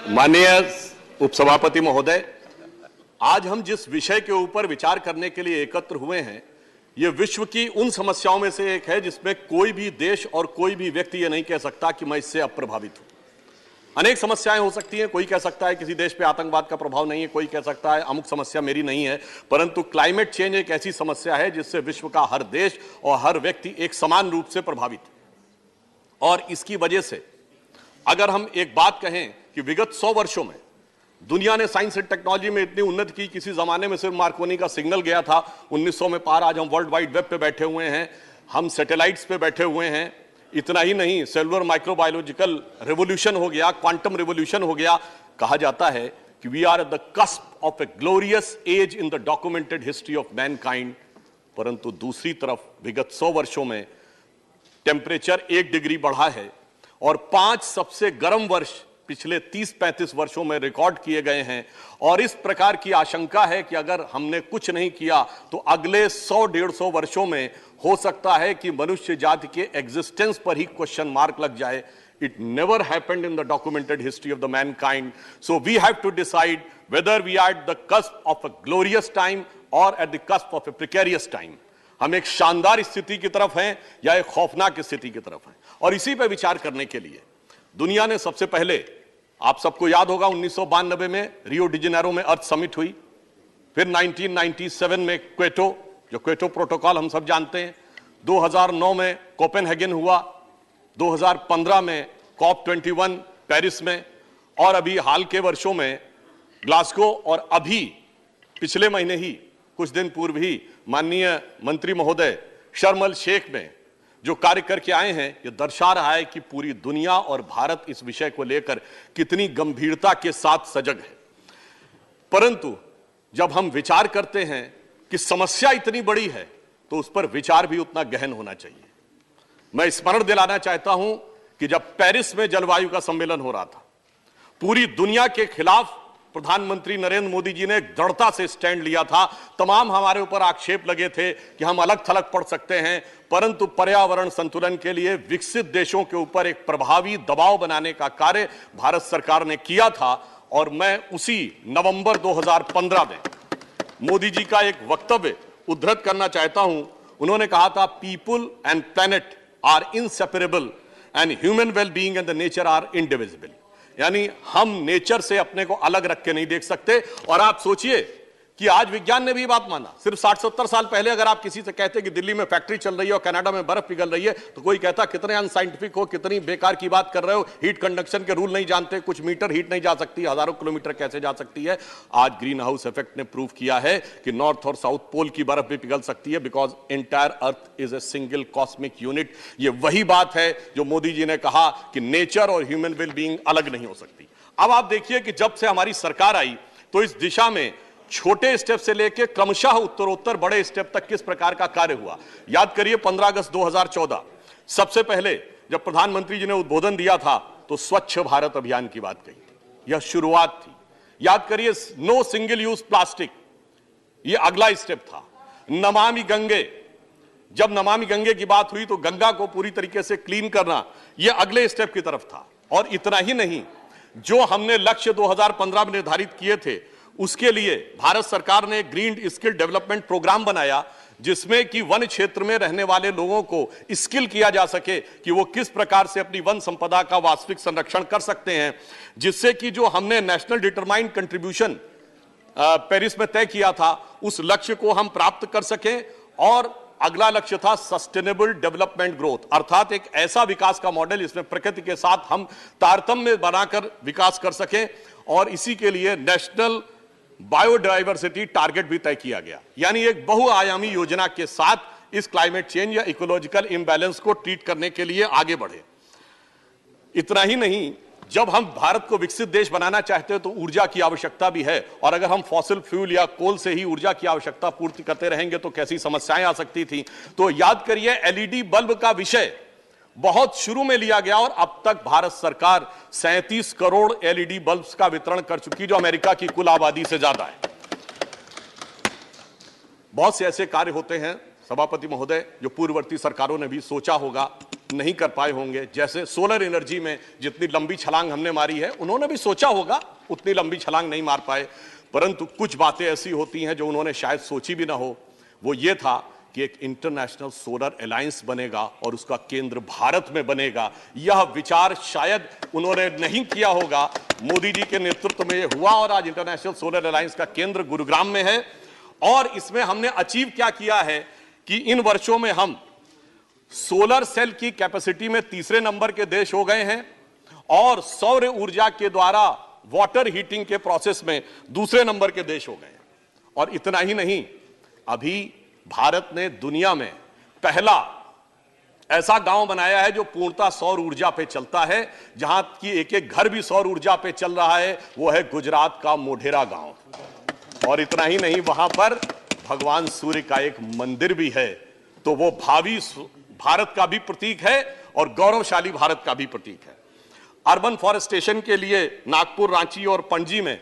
माननीय उपसभापति महोदय, आज हम जिस विषय के ऊपर विचार करने के लिए एकत्र हुए हैं, यह विश्व की उन समस्याओं में से एक है जिसमें कोई भी देश और कोई भी व्यक्ति यह नहीं कह सकता कि मैं इससे अप्रभावित हूं। अनेक समस्याएं हो सकती हैं, कोई कह सकता है किसी देश पे आतंकवाद का प्रभाव नहीं है, कोई कह सकता है अमुक समस्या मेरी नहीं है, परंतु क्लाइमेट चेंज एक ऐसी समस्या है जिससे विश्व का हर देश और हर व्यक्ति एक समान रूप से प्रभावित है। और इसकी वजह से अगर हम एक बात कहें कि विगत 100 वर्षों में दुनिया ने साइंस एंड टेक्नोलॉजी में इतनी उन्नति की, किसी जमाने में सिर्फ मार्कोनी का सिग्नल गया था, 1900 में पार आज हम वर्ल्ड वाइड वेब पे बैठे हुए हैं, हम सैटेलाइट्स पे बैठे हुए हैं। इतना ही नहीं, सेलुलर माइक्रोबायोलॉजिकल रेवोल्यूशन हो गया, क्वांटम रेवोल्यूशन हो गया। कहा जाता है कि we are at the cusp of a glorious age in the documented history of mankind. परंतु दूसरी तरफ विगत 100 वर्षों में टेम्परेचर 1 डिग्री बढ़ा है और 5 सबसे गर्म वर्ष पिछले 30-35 वर्षों में रिकॉर्ड किए गए हैं। और इस प्रकार की आशंका है कि अगर हमने कुछ नहीं किया तो अगले 100-150 वर्षों में हो सकता है कि मनुष्य जाति के एग्जिस्टेंस पर ही क्वेश्चन मार्क लग जाए। It never happened in the documented history of the mankind. So we have to decide whether we are at the cusp of a glorious time or at the cusp of a precarious time. हम एक शानदार स्थिति की तरफ हैं या एक खौफनाक स्थिति की तरफ हैं। और इसी पर विचार करने के लिए दुनिया ने सबसे पहले, आप सबको याद होगा, 1992 में रियो डी जेनेरो में अर्थ समिट हुई, फिर 1997 में क्वेटो, जो क्वेटो प्रोटोकॉल हम सब जानते हैं, 2009 में कोपेनहेगन हुआ, 2015 में COP21 पेरिस में, और अभी हाल के वर्षों में ग्लासगो, और अभी पिछले महीने ही कुछ दिन पूर्व ही माननीय मंत्री महोदय शर्म अल शेख में जो कार्य करके आए हैं, यह दर्शा रहा है कि पूरी दुनिया और भारत इस विषय को लेकर कितनी गंभीरता के साथ सजग है। परंतु जब हम विचार करते हैं कि समस्या इतनी बड़ी है तो उस पर विचार भी उतना गहन होना चाहिए। मैं स्मरण दिलाना चाहता हूं कि जब पेरिस में जलवायु का सम्मेलन हो रहा था, पूरी दुनिया के खिलाफ प्रधानमंत्री नरेंद्र मोदी जी ने दृढ़ता से स्टैंड लिया था। तमाम हमारे ऊपर आक्षेप लगे थे कि हम अलग थलग पड़ सकते हैं, परंतु पर्यावरण संतुलन के लिए विकसित देशों के ऊपर एक प्रभावी दबाव बनाने का कार्य भारत सरकार ने किया था। और मैं उसी नवंबर 2015 में मोदी जी का एक वक्तव्य उद्धृत करना चाहता हूं। उन्होंने कहा था, people and planet are inseparable and human wellbeing and the nature are indivisible. यानी हम नेचर से अपने को अलग रख के नहीं देख सकते। और आप सोचिए कि आज विज्ञान ने भी बात माना। सिर्फ 60-70 साल पहले अगर आप किसी से कहते कि दिल्ली में फैक्ट्री चल रही है और कनाडा में बर्फ पिघल रही है, तो कोई कहता कितने अनसाइंटिफिक हो, कितनी बेकार की बात कर रहे हो, हीट कंडक्शन के रूल नहीं जानते, कुछ मीटर हीट नहीं जा सकती, हजारों किलोमीटर कैसे जा सकती है। आज ग्रीन हाउस इफेक्ट ने प्रूव किया है कि नॉर्थ और साउथ पोल की बर्फ भी पिघल सकती है, because entire earth is a single cosmic unit. ये वही बात है जो मोदी जी ने कहा कि नेचर और ह्यूमन वेलबीइंग अलग नहीं हो सकती। अब आप देखिए कि जब से हमारी सरकार आई तो इस दिशा में छोटे स्टेप से लेकर क्रमशः उत्तरोत्तर बड़े स्टेप तक किस प्रकार का कार्य हुआ। याद करिए 15 अगस्त 2014 सबसे पहले जब प्रधानमंत्री जी ने उद्बोधन दिया था तो स्वच्छ भारत अभियान की बात कही थी, यह शुरुआत थी। याद करिए नो सिंगल यूज प्लास्टिक, यह अगला स्टेप था। नमामि गंगे, जब नमामि गंगे की बात हुई तो गंगा को पूरी तरीके से क्लीन करना, यह अगले स्टेप की तरफ था। और इतना ही नहीं, जो हमने लक्ष्य 2015 में निर्धारित किए थे उसके लिए भारत सरकार ने ग्रीन स्किल डेवलपमेंट प्रोग्राम बनाया, जिसमें कि वन क्षेत्र में रहने वाले लोगों को स्किल किया जा सके कि वो किस प्रकार से अपनी वन संपदा का वास्तविक संरक्षण कर सकते हैं, जिससे कि जो हमने नेशनल डिटरमाइंड कंट्रीब्यूशन पेरिस में तय किया था उस लक्ष्य को हम प्राप्त कर सकें। और अगला लक्ष्य था सस्टेनेबल डेवलपमेंट ग्रोथ, अर्थात एक ऐसा विकास का मॉडल जिसमें प्रकृति के साथ हम तारतम्य बनाकर विकास कर सकें। और इसी के लिए नेशनल बायोडायवर्सिटी टारगेट भी तय किया गया, यानी एक बहुआयामी योजना के साथ इस क्लाइमेट चेंज या इकोलॉजिकल इंबैलेंस को ट्रीट करने के लिए आगे बढ़े। इतना ही नहीं, जब हम भारत को विकसित देश बनाना चाहते हैं तो ऊर्जा की आवश्यकता भी है, और अगर हम फॉसिल फ्यूल या कोल से ही ऊर्जा की आवश्यकता पूर्ति करते रहेंगे तो कैसी समस्याएं आ सकती थी। तो याद करिए एलईडी बल्ब का विषय बहुत शुरू में लिया गया और अब तक भारत सरकार 37 करोड़ एलईडी बल्ब्स का वितरण कर चुकी, जो अमेरिका की कुल आबादी से ज्यादा है। बहुत से ऐसे कार्य होते हैं सभापति महोदय जो पूर्ववर्ती सरकारों ने भी सोचा होगा नहीं कर पाए होंगे। जैसे सोलर एनर्जी में जितनी लंबी छलांग हमने मारी है, उन्होंने भी सोचा होगा, उतनी लंबी छलांग नहीं मार पाए। परंतु कुछ बातें ऐसी होती हैं जो उन्होंने शायद सोची भी ना हो। वो ये था कि एक इंटरनेशनल सोलर अलायंस बनेगा और उसका केंद्र भारत में बनेगा। यह विचार शायद उन्होंने नहीं किया होगा। मोदी जी के नेतृत्व में यह हुआ और आज इंटरनेशनल सोलर अलायंस का केंद्र गुरुग्राम में है। और इसमें हमने अचीव क्या किया है कि इन वर्षों में हम सोलर सेल की कैपेसिटी में तीसरे नंबर के देश हो गए हैं और सौर ऊर्जा के द्वारा वाटर हीटिंग के प्रोसेस में दूसरे नंबर के देश हो गए हैं। और इतना ही नहीं, अभी भारत ने दुनिया में पहला ऐसा गांव बनाया है जो पूर्णतः सौर ऊर्जा पे चलता है, जहां की एक एक घर भी सौर ऊर्जा पे चल रहा है। वो है गुजरात का मोढेरा गांव। और इतना ही नहीं, वहां पर भगवान सूर्य का एक मंदिर भी है। तो वो भावी भारत का भी प्रतीक है और गौरवशाली भारत का भी प्रतीक है। अर्बन फॉरेस्टेशन के लिए नागपुर, रांची और पणजी में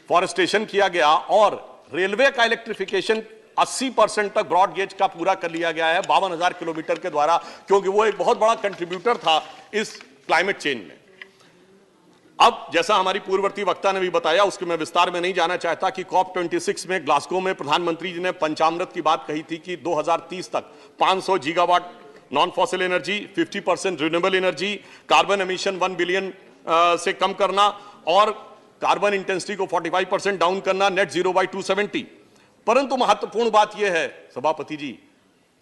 फॉरेस्टेशन किया गया और रेलवे का इलेक्ट्रिफिकेशन 80% तक ब्रॉड गेज का पूरा कर लिया गया है 52,000 किलोमीटर के द्वारा, क्योंकि वो एक बहुत बड़ा कंट्रीब्यूटर था इस क्लाइमेट चेंज में। अब जैसा हमारी पूर्ववर्ती वक्ता ने भी बताया, उसके मैं विस्तार में नहीं जाना चाहता कि COP26 में ग्लासगो में प्रधानमंत्री जी ने पंचामृत की बात कही थी कि 2030 तक 500 gigawatt non fossil energy, 50% renewable energy, carbon emission 1 billion से कम करना और कार्बन इंटेंसिटी को 45% डाउन करना, नेट जीरो बाय 270। परंतु महत्वपूर्ण बात यह है सभापति जी,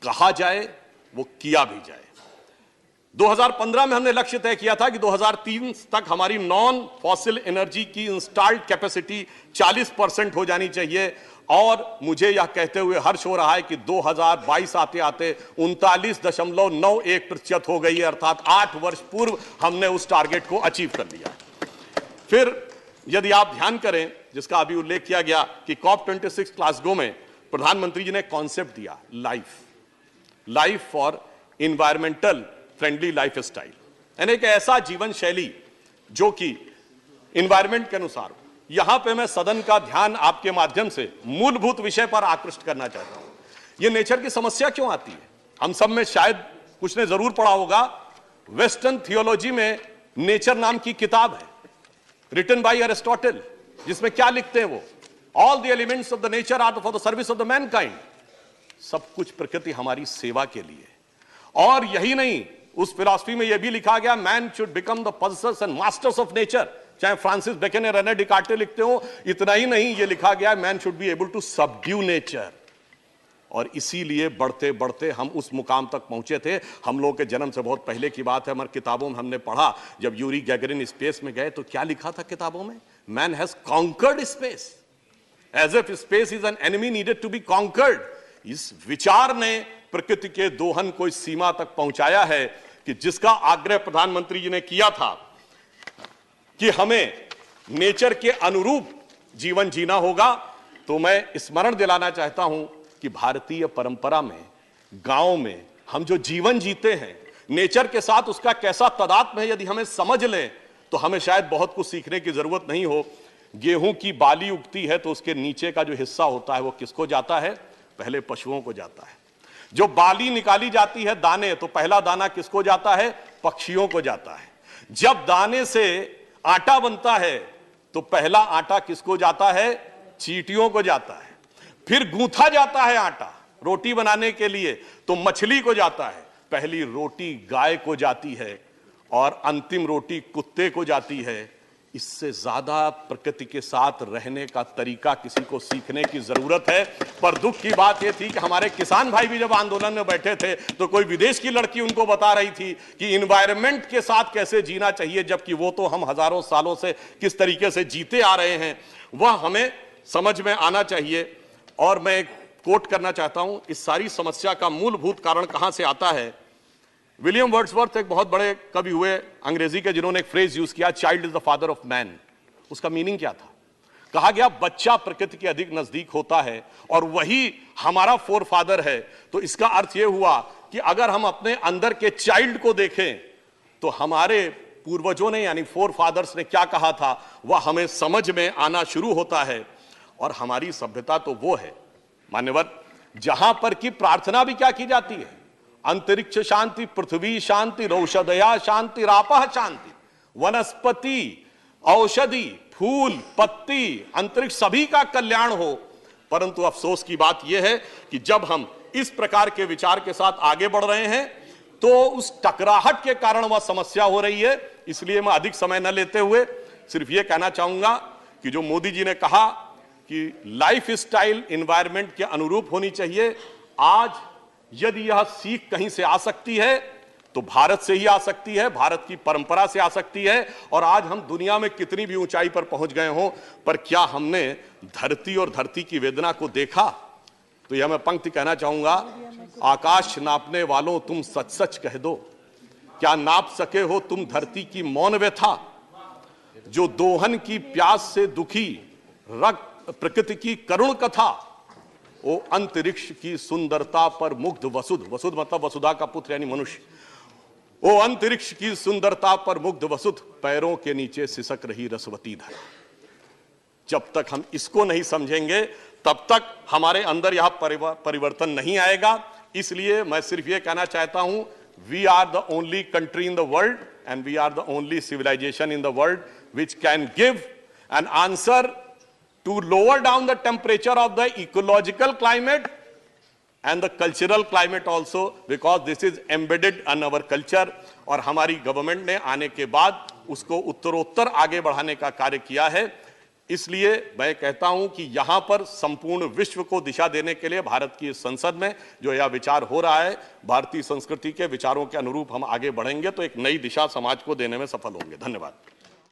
कहा जाए वो किया भी जाए। 2015 में हमने लक्ष्य तय किया था कि 2030 तक हमारी नॉन फॉसिल एनर्जी की इंस्टॉल्ड कैपेसिटी 40% हो जानी चाहिए। और मुझे यह कहते हुए हर्ष हो रहा है कि 2022 आते आते 39.91% हो गई है, अर्थात 8 वर्ष पूर्व हमने उस टारगेट को अचीव कर लिया। फिर यदि आप ध्यान करें, जिसका अभी उल्लेख किया गया कि COP26 ग्लासगो में प्रधानमंत्री जी ने कॉन्सेप्ट दिया life for environmental friendly life style, यानी एक ऐसा जीवन शैली जो कि इन्वायरमेंट के अनुसार हो। यहां पे मैं सदन का ध्यान आपके माध्यम से मूलभूत विषय पर आकृष्ट करना चाहता हूं। यह नेचर की समस्या क्यों आती है? हम सब में शायद कुछ ने जरूर पढ़ा होगा, वेस्टर्न थियोलॉजी में नेचर नाम की किताब है रिटन बाय एरिस्टोटल, जिसमें क्या लिखते हैं वो, all the elements of the nature are for the service of the mankind. सब कुछ प्रकृति हमारी सेवा के लिए। और यही नहीं, उस फिलॉसफी में यह भी लिखा गया, man should become the possessors and masters of nature, चाहे फ्रांसिस बेकन या रेने डिकार्टे लिखते हो। इतना ही नहीं, यह लिखा गया, man should be able to subdue nature. और इसीलिए बढ़ते बढ़ते हम उस मुकाम तक पहुंचे थे। हम लोग के जन्म से बहुत पहले की बात है, हमारी किताबों में हमने पढ़ा, जब यूरी गैगरिन स्पेस में गए तो क्या लिखा था किताबों में, man has conquered space, as if space is an enemy needed to be conquered. इस विचार ने प्रकृति के दोहन को इस सीमा तक पहुंचाया है कि जिसका आग्रह प्रधानमंत्री जी ने किया था कि हमें नेचर के अनुरूप जीवन जीना होगा, तो मैं स्मरण दिलाना चाहता हूं कि भारतीय परंपरा में, गांव में हम जो जीवन जीते हैं, नेचर के साथ उसका कैसा तादात्म्य है, यदि हमें समझ लें तो हमें शायद बहुत कुछ सीखने की जरूरत नहीं हो। गेहूं की बाली उगती है तो उसके नीचे का जो हिस्सा होता है वो किसको जाता है? पहले पशुओं को जाता है। जो बाली निकाली जाती है दाने, तो पहला दाना किसको जाता है? पक्षियों को जाता है। जब दाने से आटा बनता है तो पहला आटा किसको जाता है? चींटियों को जाता है। फिर गूंथा जाता है आटा रोटी बनाने के लिए तो मछली को जाता है। पहली रोटी गाय को जाती है और अंतिम रोटी कुत्ते को जाती है। इससे ज्यादा प्रकृति के साथ रहने का तरीका किसी को सीखने की जरूरत है। पर दुख की बात यह थी कि हमारे किसान भाई भी जब आंदोलन में बैठे थे तो कोई विदेश की लड़की उनको बता रही थी कि इन्वायरमेंट के साथ कैसे जीना चाहिए, जबकि वो तो हम हजारों सालों से किस तरीके से जीते आ रहे हैं वह हमें समझ में आना चाहिए। और मैं एक कोट करना चाहता हूं, इस सारी समस्या का मूलभूत कारण कहां से आता है। विलियम वर्ड्सवर्थ एक बहुत बड़े कवि हुए अंग्रेजी के, जिन्होंने एक फ्रेज यूज किया, child is the father of man. उसका मीनिंग क्या था? कहा गया बच्चा प्रकृति के अधिक नजदीक होता है और वही हमारा फोर फादर है। तो इसका अर्थ यह हुआ कि अगर हम अपने अंदर के चाइल्ड को देखें तो हमारे पूर्वजों ने यानी फोर फादर्स ने क्या कहा था वह हमें समझ में आना शुरू होता है। और हमारी सभ्यता तो वो है मान्यवर जहां पर की प्रार्थना भी क्या की जाती है, अंतरिक्ष शांति, पृथ्वी शांति, औषधया शांति, रापः शांति, वनस्पति, औषधि, फूल, पत्ती, अंतरिक्ष सभी का कल्याण हो। परंतु अफसोस की बात यह है कि जब हम इस प्रकार के विचार के साथ आगे बढ़ रहे हैं तो उस टकराहट के कारण वह समस्या हो रही है। इसलिए मैं अधिक समय न लेते हुए सिर्फ यह कहना चाहूंगा कि जो मोदी जी ने कहा कि लाइफ स्टाइल एनवायरनमेंट के अनुरूप होनी चाहिए, आज यदि यह सीख कहीं से आ सकती है तो भारत से ही आ सकती है, भारत की परंपरा से आ सकती है। और आज हम दुनिया में कितनी भी ऊंचाई पर पहुंच गए हों, पर क्या हमने धरती और धरती की वेदना को देखा? तो यह मैं पंक्ति कहना चाहूंगा, आकाश नापने वालों तुम सच सच कह दो, क्या नाप सके हो तुम धरती की मौन व्यथा? जो दोहन की प्यास से दुखी रक्त प्रकृति की करुण कथा, वो अंतरिक्ष की सुंदरता पर मुग्ध वसुध, वसुध मतलब वसुधा का पुत्र यानी मनुष्य, वो अंतरिक्ष की सुंदरता पर मुग्ध वसुध, पैरों के नीचे सिसक रही रसवती धरा। जब तक हम इसको नहीं समझेंगे तब तक हमारे अंदर यह परिवर्तन नहीं आएगा। इसलिए मैं सिर्फ यह कहना चाहता हूं, we are the only country in the world and we are the only civilization in the world which can give an answer to lower down the temperature of the ecological climate and the cultural climate also, because this is embedded in our culture। और हमारी government ने आने के बाद उसको उत्तरोत्तर आगे बढ़ाने का कार्य किया है। इसलिए मैं कहता हूं कि यहां पर संपूर्ण विश्व को दिशा देने के लिए भारत की संसद में जो यह विचार हो रहा है, भारतीय संस्कृति के विचारों के अनुरूप हम आगे बढ़ेंगे तो एक नई दिशा समाज को देने में सफल होंगे। धन्यवाद।